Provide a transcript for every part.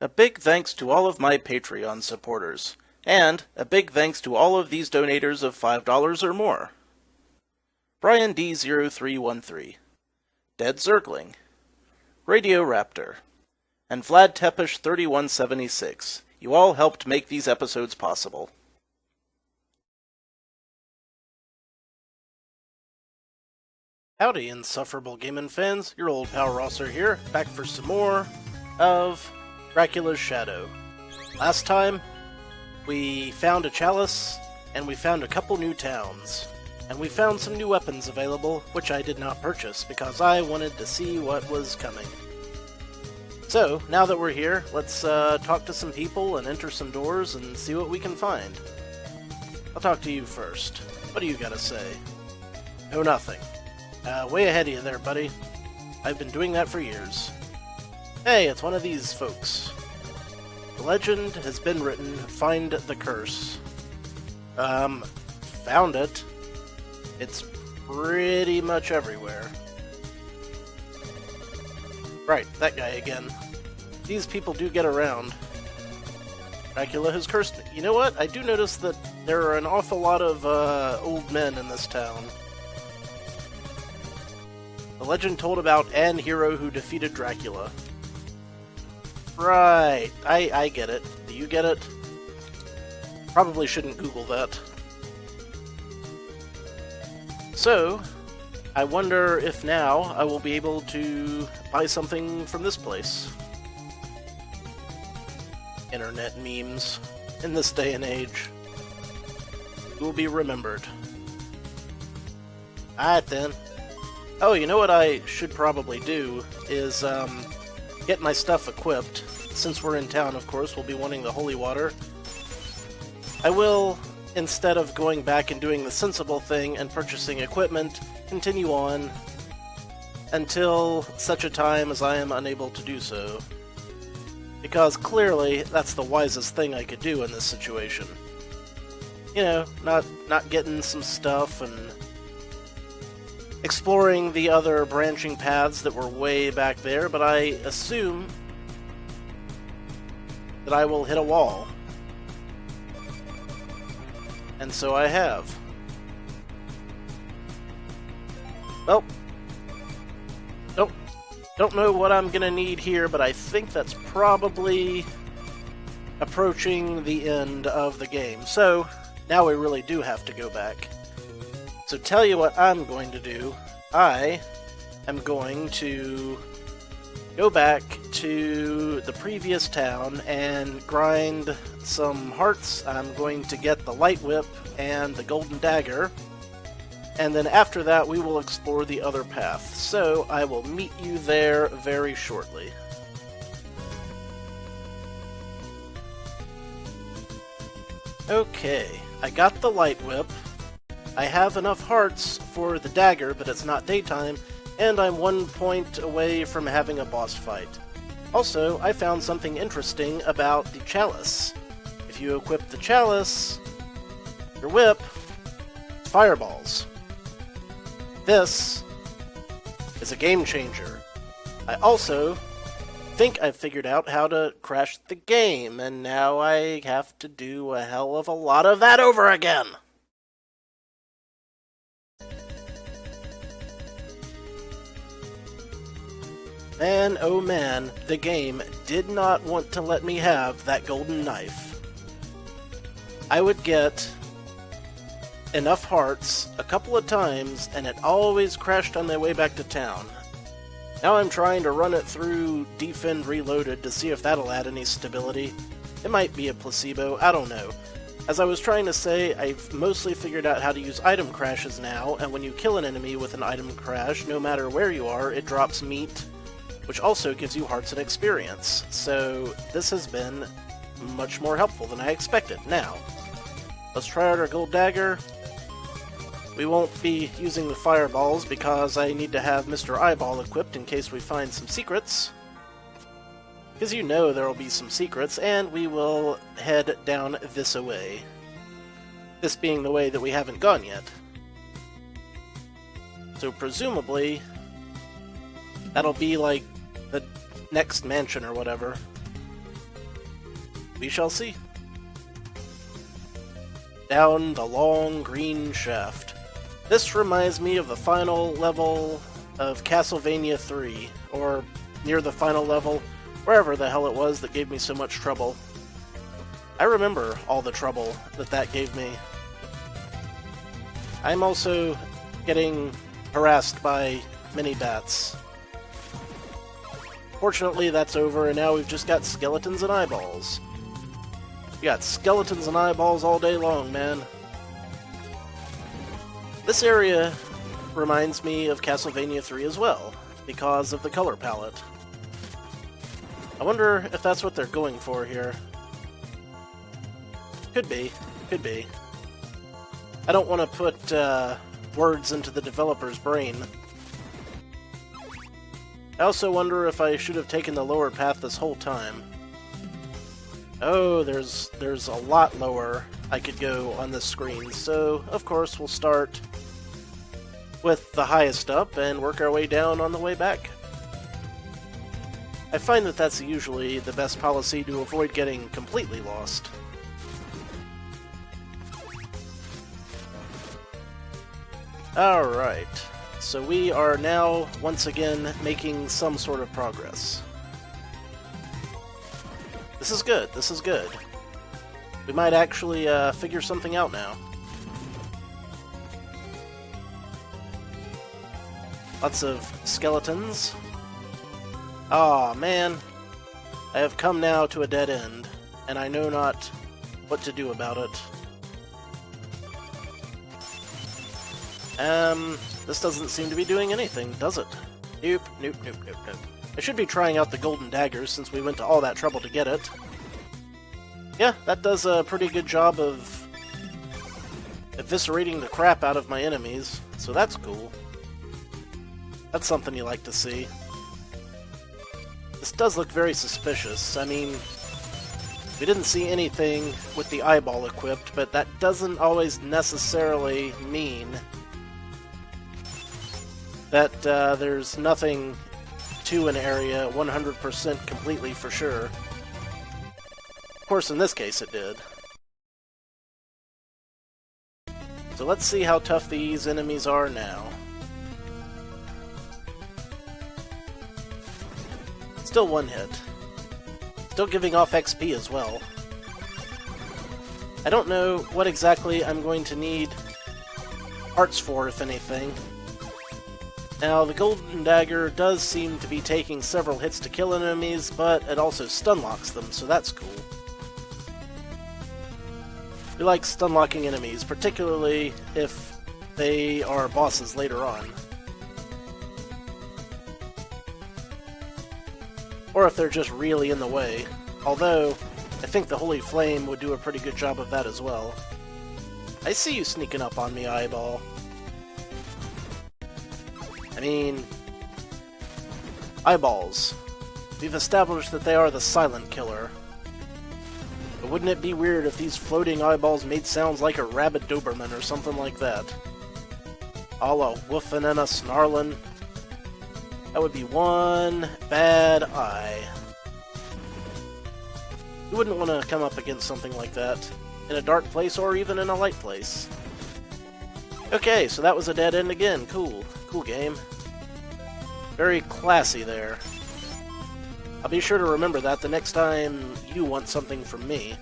A big thanks to all of my Patreon supporters, and a big thanks to all of these donators of $5 or more. Brian D0313, Dead Zergling, Radio Raptor, and Vlad Tepish 3176. You all helped make these episodes possible. Howdy, Insufferable Gaming fans. Your old pal Rosser here, back for some more of Dracula's Shadow. Last time, we found a chalice, and we found a couple new towns. And we found some new weapons available, which I did not purchase, because I wanted to see what was coming. So, now that we're here, let's talk to some people and enter some doors and see what we can find. I'll talk to you first. What do you gotta say? Oh, nothing. Way ahead of you there, buddy. I've been doing that for years. Hey, it's one of these folks. The legend has been written, find the curse. Found it. It's pretty much everywhere. Right, that guy again. These people do get around. Dracula has cursed me. You know what? I do notice that there are an awful lot of old men in this town. The legend told about an hero who defeated Dracula. Right, I get it. Do you get it? Probably shouldn't Google that. So, I wonder if now I will be able to buy something from this place. Internet memes. In this day and age. You will be remembered. Alright then. Oh, you know what I should probably do is get my stuff equipped. Since we're in town, of course, we'll be wanting the holy water. I will, instead of going back and doing the sensible thing and purchasing equipment, continue on until such a time as I am unable to do so. Because clearly, that's the wisest thing I could do in this situation. You know, not getting some stuff and exploring the other branching paths that were way back there, but I assume that I will hit a wall. And so I have. Well, don't know what I'm gonna need here, but I think that's probably approaching the end of the game. So, now we really do have to go back. So tell you what I'm going to do. I am going to go back to the previous town and grind some hearts. I'm going to get the light whip and the golden dagger. And then after that we will explore the other path. So I will meet you there very shortly. Okay, I got the light whip. I have enough hearts for the dagger, but it's not daytime, and I'm 1 point away from having a boss fight. Also, I found something interesting about the chalice. If you equip the chalice, your whip, fireballs. This is a game changer. I also think I've figured out how to crash the game, and now I have to do a hell of a lot of that over again. Man, oh man, the game did not want to let me have that golden knife. I would get enough hearts a couple of times, and it always crashed on my way back to town. Now I'm trying to run it through Defend Reloaded to see if that'll add any stability. It might be a placebo, I don't know. As I was trying to say, I've mostly figured out how to use item crashes now, and when you kill an enemy with an item crash, no matter where you are, it drops meat, which also gives you hearts and experience. So this has been much more helpful than I expected. Now, let's try out our gold dagger. We won't be using the fireballs because I need to have Mr. Eyeball equipped in case we find some secrets. Because you know there will be some secrets, and we will head down this way. This being the way that we haven't gone yet. So presumably, that'll be like the next mansion or whatever. We shall see. Down the long green shaft. This reminds me of the final level of Castlevania 3, or near the final level, wherever the hell it was that gave me so much trouble. I remember all the trouble that gave me. I'm also getting harassed by mini-bats. Fortunately, that's over, and now we've just got skeletons and eyeballs. We got skeletons and eyeballs all day long, man. This area reminds me of Castlevania 3 as well, because of the color palette. I wonder if that's what they're going for here. Could be. Could be. I don't want to put words into the developer's brain. I also wonder if I should have taken the lower path this whole time. Oh, there's a lot lower I could go on this screen, so of course we'll start with the highest up and work our way down on the way back. I find that that's usually the best policy to avoid getting completely lost. Alright, so we are now once again making some sort of progress. This is good, this is good. We might actually figure something out now. Lots of skeletons. Aw, man. I have come now to a dead end, and I know not what to do about it. This doesn't seem to be doing anything, does it? Nope, nope, nope, nope, nope. I should be trying out the golden daggers since we went to all that trouble to get it. Yeah, that does a pretty good job of eviscerating the crap out of my enemies, so that's cool. That's something you like to see. This does look very suspicious. I mean, we didn't see anything with the eyeball equipped, but that doesn't always necessarily mean that there's nothing to an area 100% completely for sure. Of course, in this case it did. So let's see how tough these enemies are now. Still one hit. Still giving off XP as well. I don't know what exactly I'm going to need hearts for, if anything. Now, the golden dagger does seem to be taking several hits to kill enemies, but it also stun-locks them, so that's cool. We like stun-locking enemies, particularly if they are bosses later on. Or if they're just really in the way. Although, I think the Holy Flame would do a pretty good job of that as well. I see you sneaking up on me, Eyeball. I mean, eyeballs. We've established that they are the silent killer. But wouldn't it be weird if these floating eyeballs made sounds like a rabid Doberman or something like that? All a woofing and a snarling. That would be one bad eye. You wouldn't want to come up against something like that in a dark place or even in a light place. Okay, so that was a dead end again. Cool. Cool game. Very classy there. I'll be sure to remember that the next time you want something from me.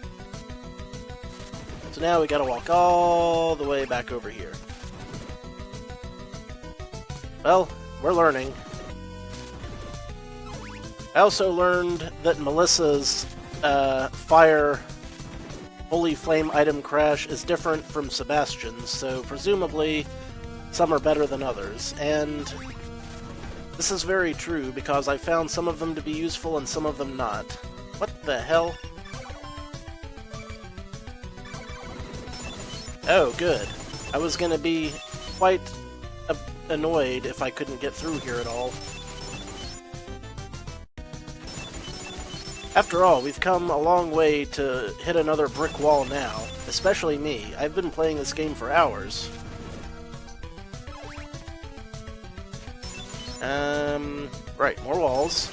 So now we gotta walk all the way back over here. Well, we're learning. I also learned that Melissa's fire Holy Flame item crash is different from Sebastian's, so presumably some are better than others, and this is very true because I found some of them to be useful and some of them not. What the hell? Oh, good. I was gonna be quite annoyed if I couldn't get through here at all. After all, we've come a long way to hit another brick wall now, especially me. I've been playing this game for hours. Right, more walls.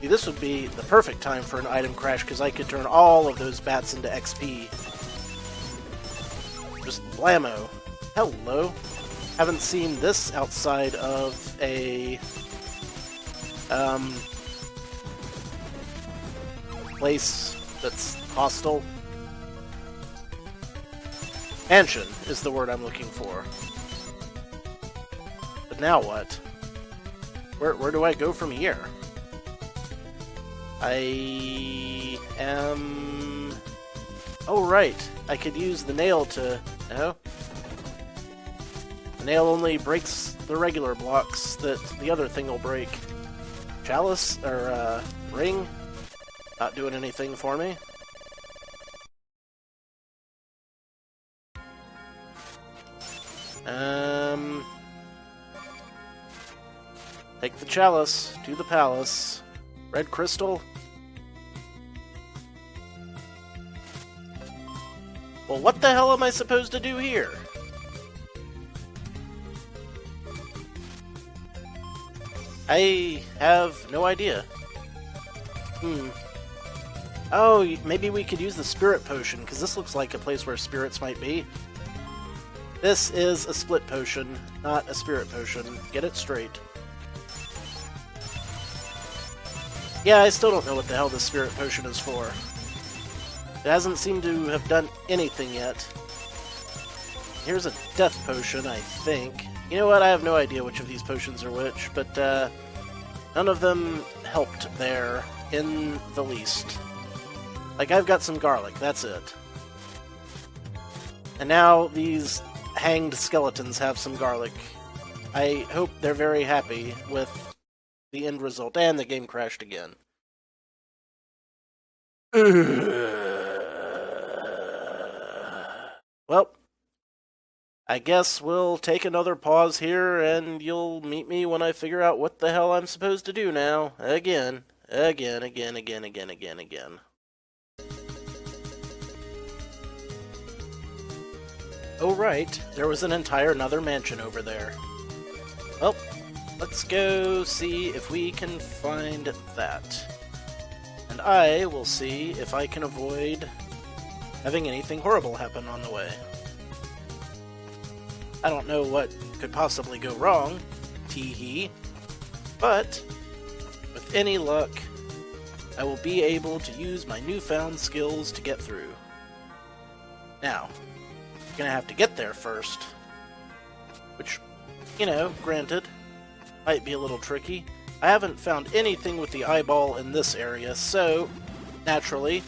See, this would be the perfect time for an item crash, because I could turn all of those bats into XP. Just blammo. Hello. Haven't seen this outside of a place that's hostile. Mansion is the word I'm looking for. But now what? Where do I go from here? I am... Oh, right. I could use the nail to... No? The nail only breaks the regular blocks that the other thing will break. Chalice? Or, ring? Not doing anything for me. Take the chalice to the palace. Red crystal? Well, what the hell am I supposed to do here? I have no idea. Oh, maybe we could use the spirit potion, because this looks like a place where spirits might be. This is a split potion, not a spirit potion. Get it straight. Yeah, I still don't know what the hell this spirit potion is for. It hasn't seemed to have done anything yet. Here's a death potion, I think. You know what, I have no idea which of these potions are which, but none of them helped there in the least. Like, I've got some garlic, that's it. And now these hanged skeletons have some garlic. I hope they're very happy with the end result, and the game crashed again. Well, I guess we'll take another pause here, and you'll meet me when I figure out what the hell I'm supposed to do now. Again. Oh right, there was an entire another mansion over there. Well, let's go see if we can find that. And I will see if I can avoid having anything horrible happen on the way. I don't know what could possibly go wrong, tee-hee, but with any luck, I will be able to use my newfound skills to get through. Now, I'm gonna have to get there first, which, you know, granted, might be a little tricky. I haven't found anything with the eyeball in this area, so, naturally,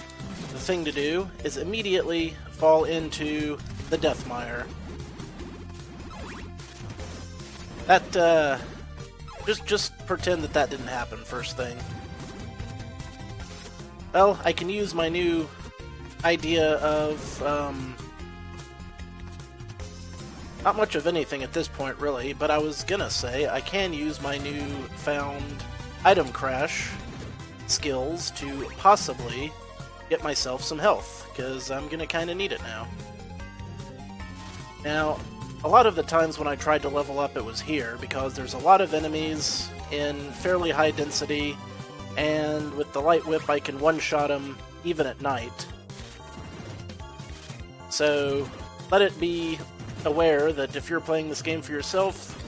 the thing to do is immediately fall into the death mire. That, just pretend that didn't happen first thing. Well, I can use my new idea of, not much of anything at this point, really, but I was gonna say I can use my new found item crash skills to possibly get myself some health, because I'm gonna kinda need it now. Now, a lot of the times when I tried to level up, it was here, because there's a lot of enemies in fairly high density, and with the light whip I can one-shot them even at night. So, let it be aware that if you're playing this game for yourself,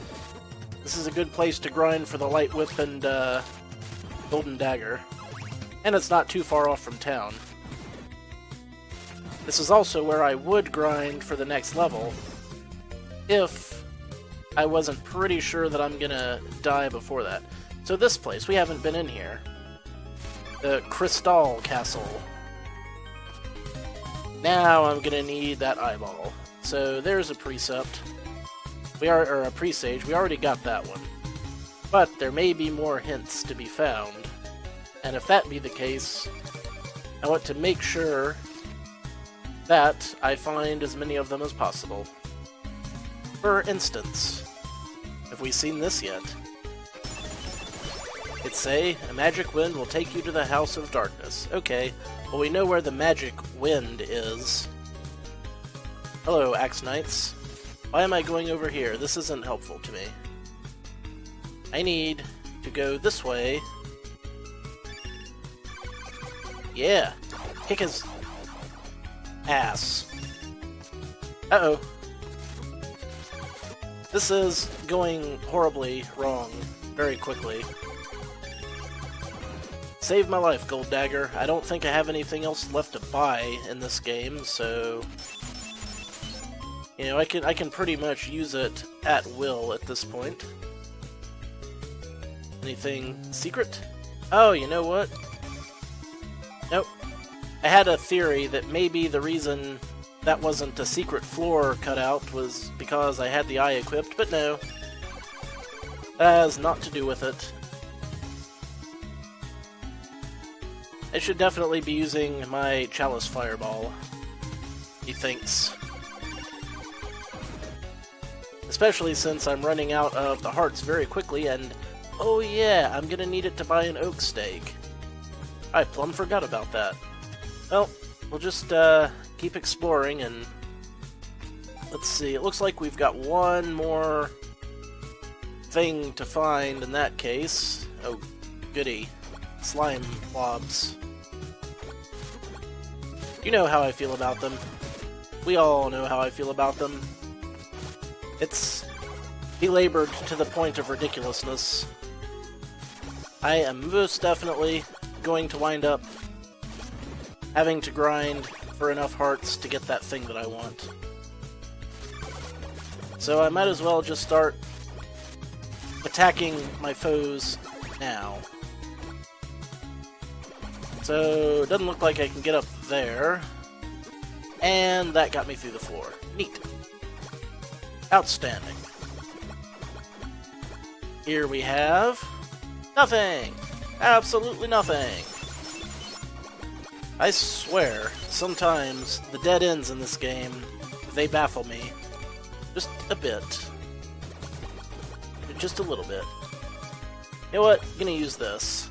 this is a good place to grind for the light whip and golden dagger. And it's not too far off from town. This is also where I would grind for the next level, if I wasn't pretty sure that I'm gonna die before that. So this place, we haven't been in here. The Crystal Castle. Now I'm gonna need that eyeball. So there's a precept. Or a presage. We already got that one. But there may be more hints to be found. And if that be the case, I want to make sure that I find as many of them as possible. For instance, have we seen this yet? It say, a magic wind will take you to the House of Darkness. Okay, well we know where the magic wind is. Hello, Axe Knights. Why am I going over here? This isn't helpful to me. I need to go this way Yeah! Kick his ass. Uh-oh. This is going horribly wrong very quickly. Save my life, Gold Dagger. I don't think I have anything else left to buy in this game, so... You know, I can pretty much use it at will at this point. Anything secret? Oh, you know what? Nope. I had a theory that maybe the reason that wasn't a secret floor cutout was because I had the eye equipped, but no. That has naught to do with it. I should definitely be using my Chalice Fireball, he thinks. Especially since I'm running out of the hearts very quickly, and oh yeah, I'm gonna need it to buy an oak stake. I plumb forgot about that. Well, we'll just keep exploring, and let's see, it looks like we've got one more thing to find in that case. Oh, goody. Slime blobs. You know how I feel about them. We all know how I feel about them. It's belabored to the point of ridiculousness. I am most definitely going to wind up having to grind for enough hearts to get that thing that I want. So I might as well just start attacking my foes now. So, it doesn't look like I can get up there. And that got me through the floor. Neat. Outstanding. Here we have... nothing! Absolutely nothing! I swear, sometimes the dead ends in this game, they baffle me. Just a bit. Just a little bit. You know what? I'm gonna use this.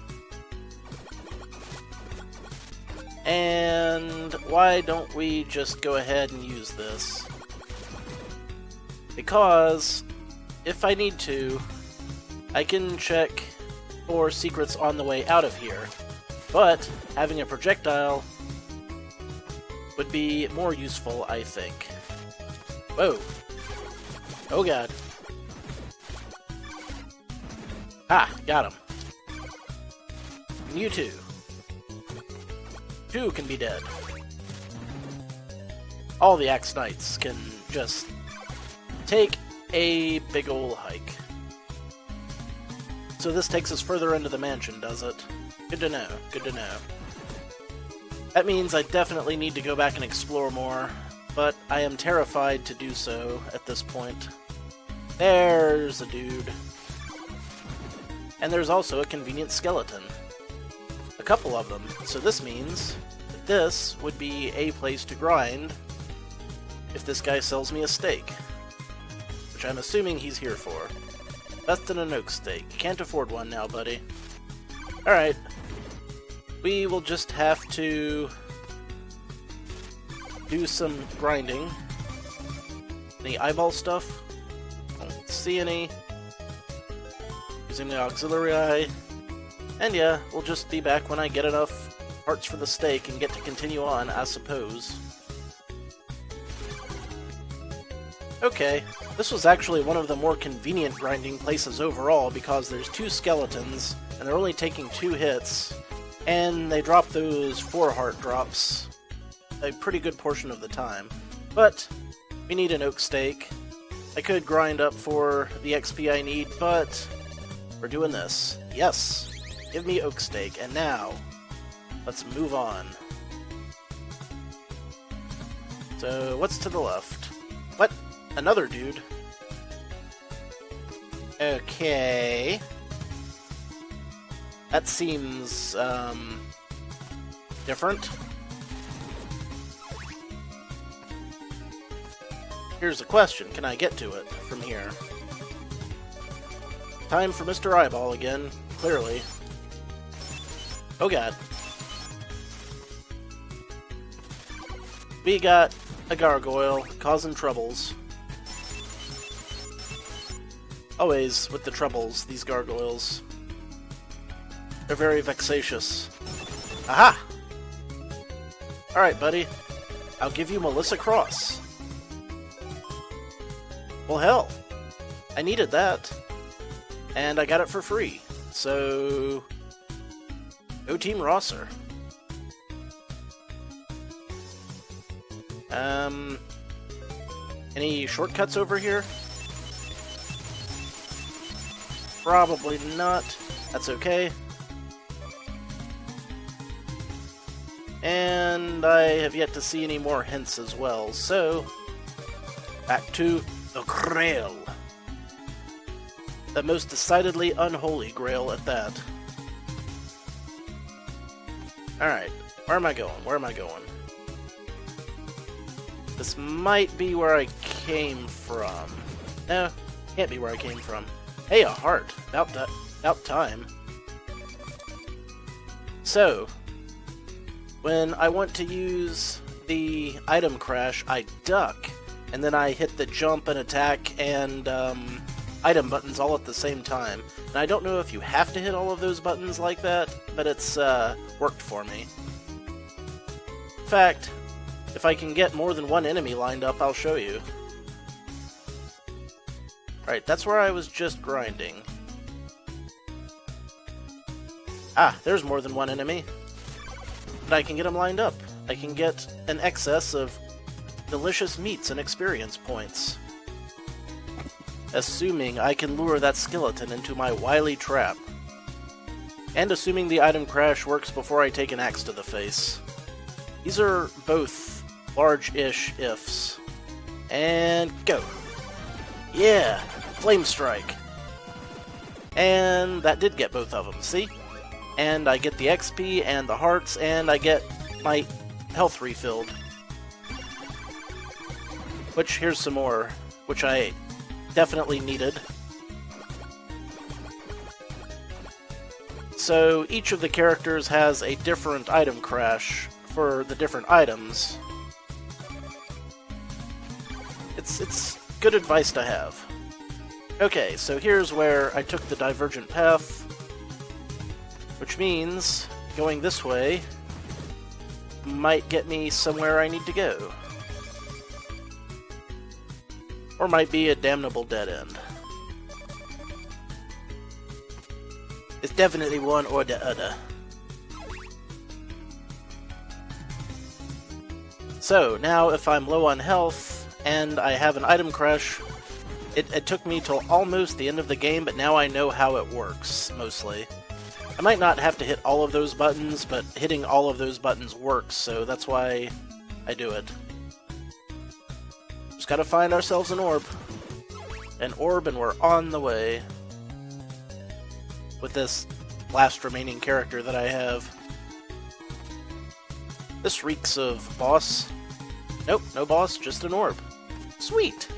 And why don't we just go ahead and use this? Because if I need to, I can check for secrets on the way out of here. But having a projectile would be more useful, I think. Whoa. Oh god. Ah, got him. You too. Two can be dead. All the Axe Knights can just take a big ol' hike. So this takes us further into the mansion, does it? Good to know, good to know. That means I definitely need to go back and explore more, but I am terrified to do so at this point. There's a dude. And there's also a convenient skeleton. A couple of them, so this means that this would be a place to grind if this guy sells me a steak. Which I'm assuming he's here for. Less than an oak steak. Can't afford one now, buddy. Alright. We will just have to do some grinding. Any eyeball stuff? Don't see any. Using the auxiliary eye. And yeah, we'll just be back when I get enough parts for the steak and get to continue on, I suppose. Okay, this was actually one of the more convenient grinding places overall because there's two skeletons, and they're only taking 2 hits, and they drop those 4 heart drops a pretty good portion of the time. But we need an oak steak. I could grind up for the XP I need, but we're doing this. Yes! Give me oak steak, and now, let's move on. So, what's to the left? What? Another dude? Okay. That seems, different. Here's a question, can I get to it from here? Time for Mr. Eyeball again, clearly. Oh god. We got a gargoyle causing troubles. Always with the troubles, these gargoyles. They're very vexatious. Aha! Alright, buddy. I'll give you Melissa Cross. Well, hell. I needed that. And I got it for free. So... go Team Rosser. Any shortcuts over here? Probably not. That's okay. And I have yet to see any more hints as well, so... back to the Grail. The most decidedly unholy Grail at that. Alright, where am I going? Where am I going? This might be where I came from. No, can't be where I came from. Hey, a heart. About time. So, when I want to use the item crash, I duck, and then I hit the jump and attack and item buttons all at the same time. And I don't know if you have to hit all of those buttons like that, but it's worked for me. In fact, if I can get more than one enemy lined up, I'll show you. Alright, that's where I was just grinding. Ah, there's more than one enemy. But I can get them lined up. I can get an excess of delicious meats and experience points. Assuming I can lure that skeleton into my wily trap. And assuming the item crash works before I take an axe to the face. These are both large-ish ifs. And go! Yeah! Flame Strike! And that did get both of them, see? And I get the XP and the hearts, and I get my health refilled. Which, here's some more, which I definitely needed. So each of the characters has a different item crash for the different items. It's good advice to have. Okay, so here's where I took the divergent path, which means going this way might get me somewhere I need to go. Or might be a damnable dead end. It's definitely one or the other. So, now if I'm low on health, and I have an item crash, it took me till almost the end of the game, but now I know how it works, mostly. I might not have to hit all of those buttons, but hitting all of those buttons works, so that's why I do it. Just gotta find ourselves an orb. An orb, and we're on the way. With this last remaining character that I have. This reeks of boss. Nope, no boss, just an orb. Sweet!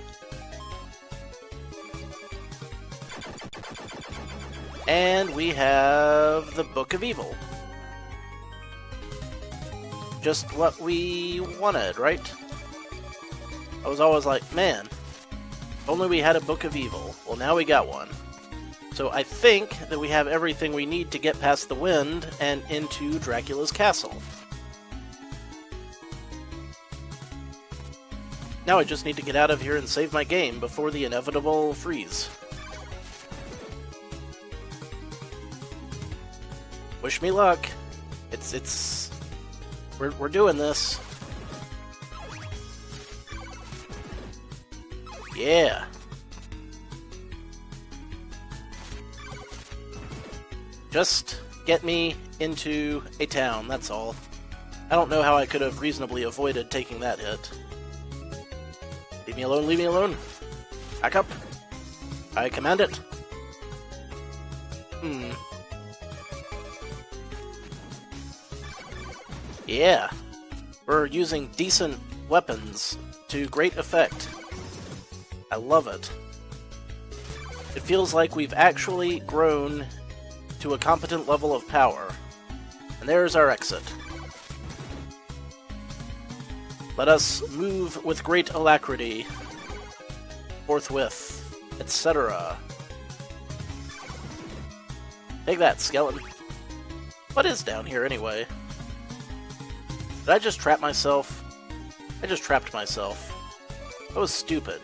And we have the Book of Evil. Just what we wanted, right? I was always like, man, if only we had a Book of Evil. Well, now we got one. So I think that we have everything we need to get past the wind and into Dracula's castle. Now I just need to get out of here and save my game before the inevitable freeze. Wish me luck. We're doing this. Yeah. Just get me into a town, that's all. I don't know how I could have reasonably avoided taking that hit. Leave me alone, leave me alone. Back up. I command it. Yeah. We're using decent weapons to great effect. I love it. It feels like we've actually grown to a competent level of power. And there's our exit. Let us move with great alacrity, forthwith, etc. Take that, skeleton. What is down here, anyway? Did I just trap myself? I just trapped myself. That was stupid.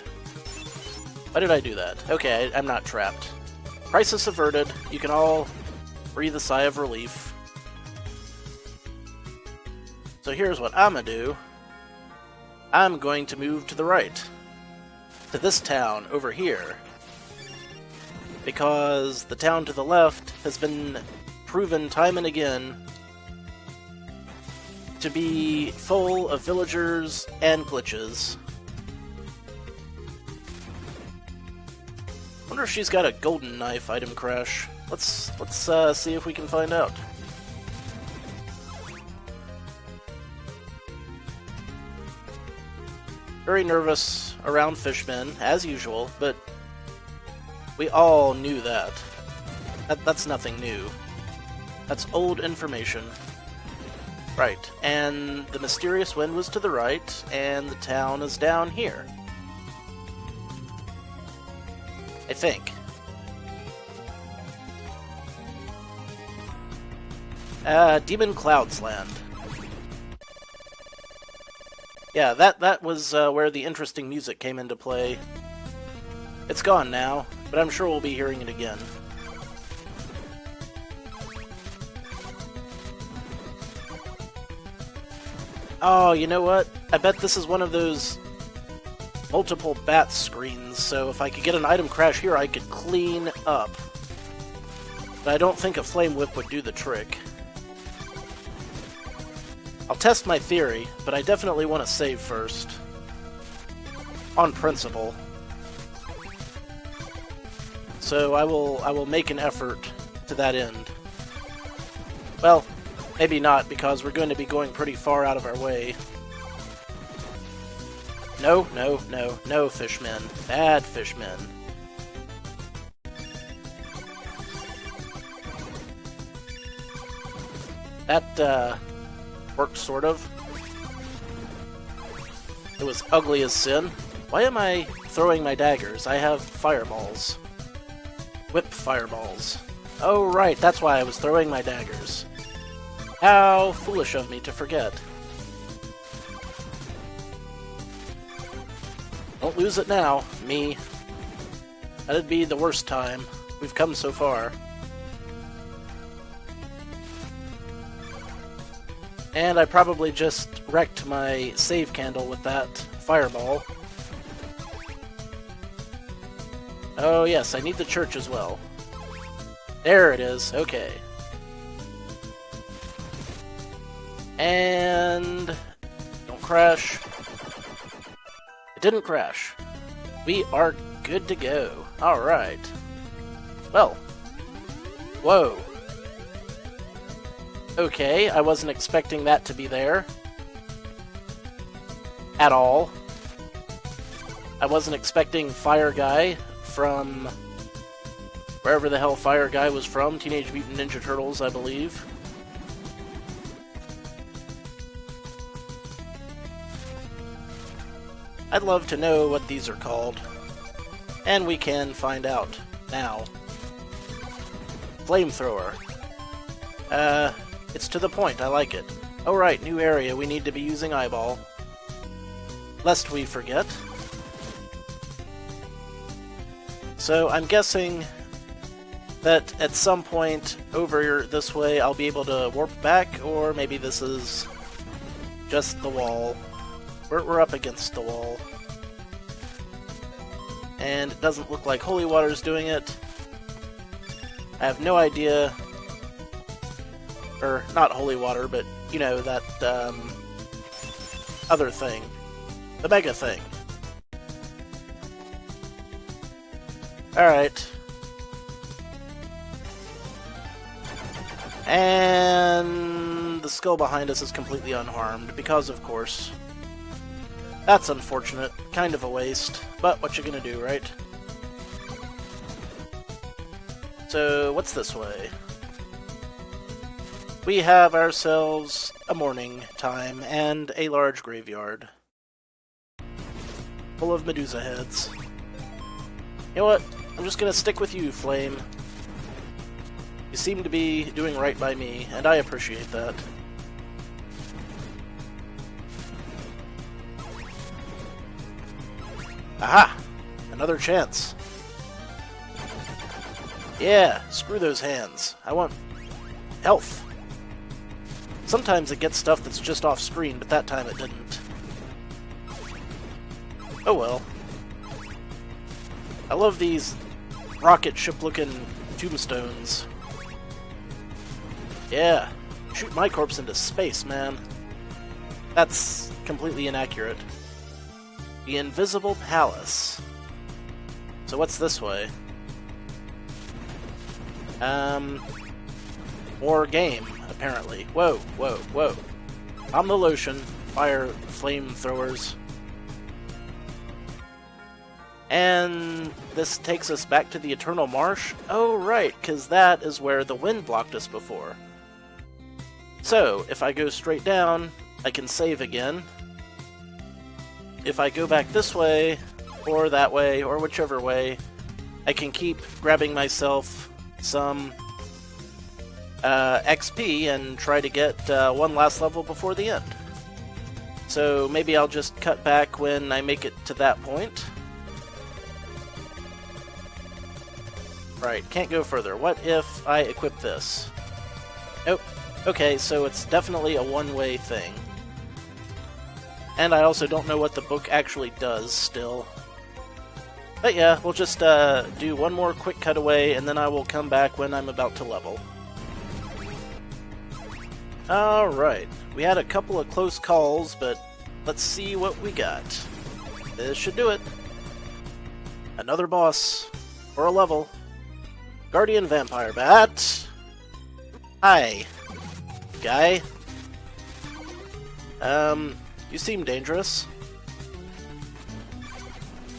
Why did I do that? Okay, I'm not trapped. Crisis averted. You can all breathe a sigh of relief. So here's what I'm gonna do. I'm going to move to the right. To this town over here. Because the town to the left has been proven time and again to be full of villagers and glitches. Wonder if she's got a golden knife item crash. Let's see if we can find out. Very nervous around fishmen, as usual, but we all knew that. That's nothing new. That's old information. Right, and the mysterious wind was to the right, and the town is down here. I think. Demon Clouds Land. Yeah, that was where the interesting music came into play. It's gone now, but I'm sure we'll be hearing it again. Oh, you know what? I bet this is one of those multiple bat screens, so if I could get an item crash here, I could clean up. But I don't think a Flame Whip would do the trick. I'll test my theory, but I definitely want to save first. On principle. So I will make an effort to that end. Well, maybe not, because we're going to be going pretty far out of our way. No, no, no, no, fishmen. Bad fishmen. That, worked, sort of. It was ugly as sin. Why am I throwing my daggers? I have fireballs. Whip fireballs. Oh, right, that's why I was throwing my daggers. How foolish of me to forget. Don't lose it now, me. That'd be the worst time. We've come so far. And I probably just wrecked my save candle with that fireball. Oh yes, I need the church as well. There it is, okay. And don't crash. It didn't crash. We are good to go. Alright. Well. Whoa. Okay, I wasn't expecting that to be there. At all. I wasn't expecting Fire Guy from wherever the hell Fire Guy was from. Teenage Mutant Ninja Turtles, I believe. I'd love to know what these are called. And we can find out now. Flamethrower. It's to the point, I like it. Oh right, new area, we need to be using Eyeball. Lest we forget. So I'm guessing that at some point over this way I'll be able to warp back, or maybe this is just the wall. We're up against the wall. And it doesn't look like Holy Water's doing it. I have no idea. Or, not Holy Water, but, you know, that, other thing. The Mega thing. Alright. And the skull behind us is completely unharmed, because, of course. That's unfortunate. Kind of a waste. But what you gonna do, right? So, what's this way? We have ourselves a morning time and a large graveyard. Full of Medusa heads. You know what? I'm just gonna stick with you, Flame. You seem to be doing right by me, and I appreciate that. Aha! Another chance. Yeah, screw those hands. I want health. Sometimes it gets stuff that's just off screen, but that time it didn't. Oh well. I love these rocket ship-looking tombstones. Yeah, shoot my corpse into space, man. That's completely inaccurate. The Invisible Palace. So what's this way? More game, apparently. Whoa, whoa, whoa. I'm the lotion. Fire flamethrowers. And this takes us back to the Eternal Marsh? Oh, right, because that is where the wind blocked us before. So, if I go straight down, I can save again. If I go back this way, or that way, or whichever way, I can keep grabbing myself some XP and try to get one last level before the end. So maybe I'll just cut back when I make it to that point. Right, can't go further. What if I equip this? Nope. Okay, so it's definitely a one-way thing. And I also don't know what the book actually does still. But yeah, we'll just do one more quick cutaway, and then I will come back when I'm about to level. Alright, we had a couple of close calls, but let's see what we got. This should do it. Another boss, or a level. Guardian Vampire Bat. Hi, guy. You seem dangerous.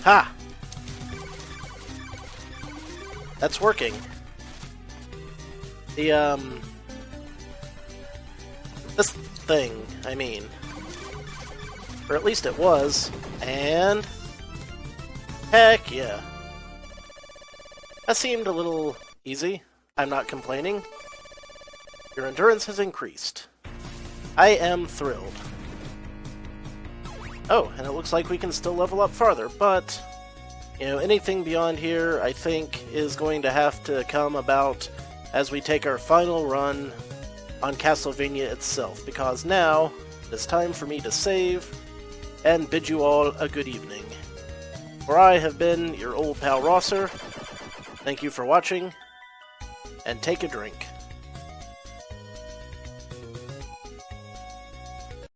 Ha! That's working. The, this thing, I mean. Or at least it was. And... heck yeah. That seemed a little easy. I'm not complaining. Your endurance has increased. I am thrilled. Oh, and it looks like we can still level up farther, but... you know, anything beyond here, I think, is going to have to come about as we take our final run on Castlevania itself, because now it's time for me to save and bid you all a good evening. For I have been your old pal Rosser. Thank you for watching, and take a drink.